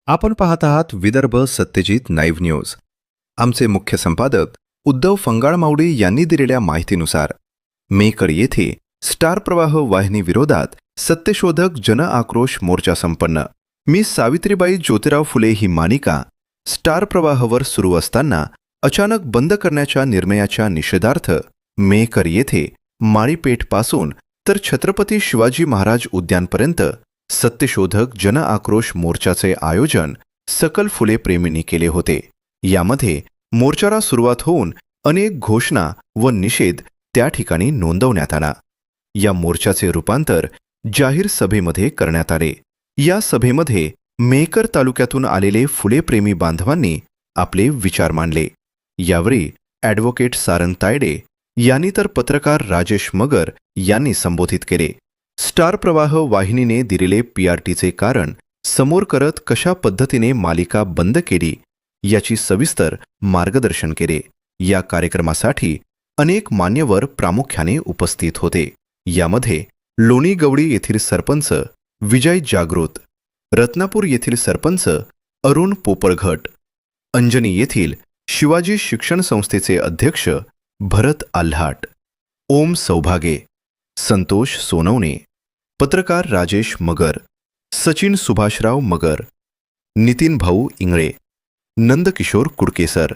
आपण पाहत आहात विदर्भ सत्यजित लाईव्ह न्यूज। आमचे मुख्य संपादक उद्धव फंगाळमावडी यांनी दिलेल्या माहितीनुसार मेकर येथे स्टार प्रवाह वाहिनी विरोधात सत्यशोधक जन आक्रोश मोर्चा संपन्न। मी सावित्रीबाई ज्योतिराव फुले ही मालिका स्टार प्रवाहवर सुरू असताना अचानक बंद करण्याच्या निर्णयाच्या निषेधार्थ मेकर येथे माळीपेठ पासून तर छत्रपती शिवाजी महाराज उद्यानपर्यंत सत्यशोधक जन आक्रोश मोर्चाचे आयोजन सकल फुले प्रेमींनी केले होते। यामध्ये मोर्चाला सुरुवात होऊन अनेक घोषणा व निषेध त्या ठिकाणी नोंदवण्यात आला। या मोर्चाचे रूपांतर जाहीर सभेमध्ये करण्यात आले। या सभेमध्ये मेकर तालुक्यातून आलेले फुले प्रेमी बांधवांनी आपले विचार मांडले। यावेळी ॲडव्होकेट सारंग तायडे यांनी तर पत्रकार राजेश मगर यांनी संबोधित केले। स्टार प्रवाह वाहिनीने दिलेले पीआरटीचे कारण समोर करत कशा पद्धतीने मालिका बंद केली याची सविस्तर मार्गदर्शन केले। या कार्यक्रमासाठी अनेक मान्यवर प्रामुख्याने उपस्थित होते। यामध्ये लोणी गवडी येथील सरपंच विजय जागृत, रत्नापूर येथील सरपंच अरुण पोपळघट, अंजनी येथील शिवाजी शिक्षण संस्थेचे अध्यक्ष भरत आल्हाट, ओम सौभागे, संतोष सोनवणे, पत्रकार राजेश मगर, सचिन सुभाषराव मगर, नितीन भाऊ इंगळे, नंदकिशोर कुडकेसर,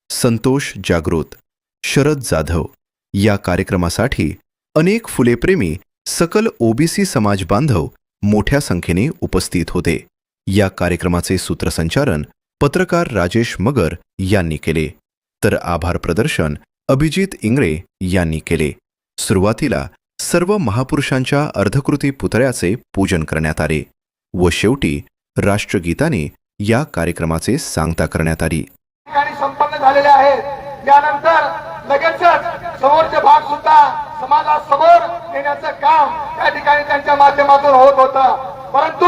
संतोष जागृत, शरद जाधव। या कार्यक्रमासाठी अनेक फुलेप्रेमी सकल ओबीसी समाज बांधव मोठ्या संख्येने उपस्थित होते। या कार्यक्रमाचे सूत्रसंचालन पत्रकार राजेश मगर यांनी केले, तर आभार प्रदर्शन अभिजित इंगळे यांनी केले। सुरुवातीला सर्व महापुरुषांच्या अर्धकृती पुतळ्याचे पूजन करण्यात आले व शेवटी राष्ट्रगीताने या कार्यक्रमाचे सांगता करण्यात आली। संपन्न झालेले आहेत। यानंतर लगेचच समोरचे भाग सुद्धा समाजासमोर नेण्याचं काम त्या ठिकाणी त्यांच्या माध्यमातून होत होतं। परंतु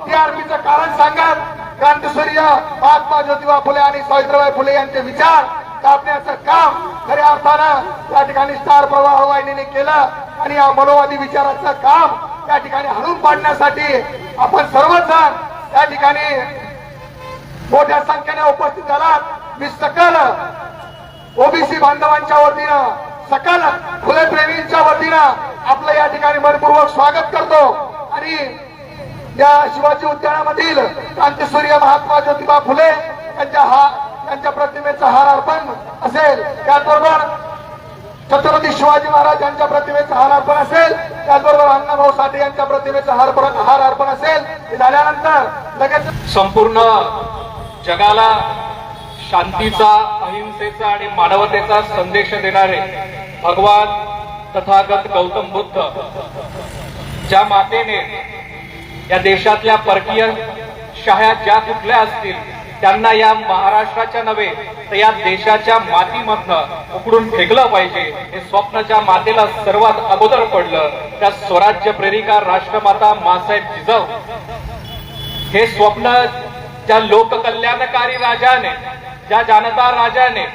टीआरपीचं कारण सांगत क्रांतिसूर्य महात्मा ज्योतिबा फुले आणि सावित्रीबाई फुले यांचे विचार दाबण्याचं काम खऱ्या अर्थानं त्या ठिकाणी स्टार प्रवाह वाहिनीने केलं आणि या मनोवादी विचाराचं काम त्या ठिकाणी हाणून पाडण्यासाठी आपण सर्वजण त्या ठिकाणी मोठ्या संख्येने उपस्थित झालात। मी सकल ओबीसी बांधवांच्या वतीनं, सकल फुले प्रेमींच्या वतीनं आपलं या ठिकाणी मनपूर्वक स्वागत करतो आणि या शिवाजी उद्यानामधील क्रांतिसूर्य महात्मा ज्योतिबा फुले यांच्या प्रतिमेचा हार अर्पण असेल, त्याचबरोबर छत्रपती शिवाजी महाराज यांच्या प्रतिमेचा हार अर्पण असेल, त्याचबरोबर अण्णाभाऊ साठे यांच्या प्रतिमेचा हार अर्पण असेल। हे झाल्यानंतर लगेच संपूर्ण जगाला शांतीचा, अहिंसेचा आणि मानवतेचा संदेश देणारे भगवान तथागत गौतम बुद्ध ज्या मातेने या देशातल्या परकीय शाह्या ज्या कुठल्या असतील त्यांना या महाराष्ट्राच्या नव्हे तर या देशाच्या मातीमधनं उकडून फेकलं पाहिजे हे स्वप्न ज्या मातेला सर्वात अगोदर पडलं त्या स्वराज्य प्रेरिका राष्ट्रमाता मासाहेब जिजाऊ हे स्वप्न ज्या लोककल्याणकारी राजाने, ज्या जनता राजाने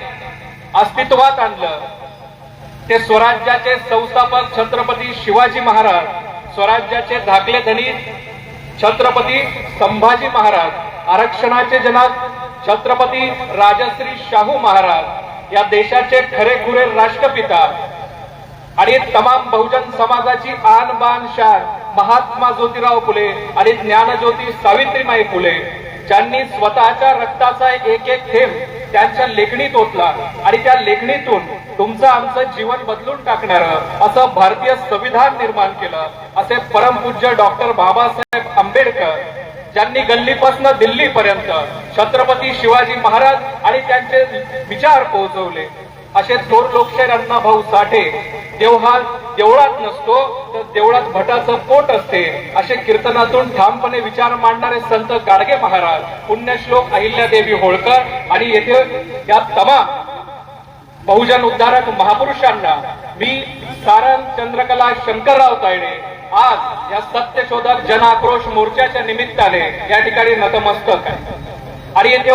अस्तित्वात आणलं ते स्वराज्याचे संस्थापक छत्रपती शिवाजी महाराज, स्वराज्याचे धाकले धनी छत्रपती संभाजी महाराज, आरक्षणाचे जनक छत्रपती राजश्री शाहू महाराज, या देशाचे खरेखुरे राष्ट्रपिता आणि तमाम बहुजन समाजाची आन बान शान महात्मा ज्योतिराव फुले आणि ज्ञानज्योती सावित्रीबाई फुले ज्यांनी स्वतःच्या रक्ताचा एक एक थेंब त्यांच्या लेखणीत ओतला आणि त्या लेखणीतून तुमचं आमचं जीवन बदलून टाकणारं असं भारतीय संविधान निर्माण केलं। असे परमपूज्य डॉक्टर बाबासाहेब आंबेडकर ज्यांनी गल्लीपासून दिल्लीपर्यंत छत्रपती शिवाजी महाराज आणि त्यांचे विचार पोहोचवले, असे थोर लोकशाहीर अण्णाभाऊ साठे देवळात नसतो तर देवळात भटाचं पोट असते असे कीर्तनातून ठामपणे विचार मांडणारे संत गाडगे महाराज, पुण्यश्लोक अहिल्यादेवी होळकर आणि येथे या तमाम बहुजन उद्धारक महापुरुषांना मी सारंग चंद्रकला शंकरराव तायडे आज या सत्यशोधक जन आक्रोश मोर्चाच्या निमित्ताने या ठिकाणी नतमस्तक आहे आणि येथे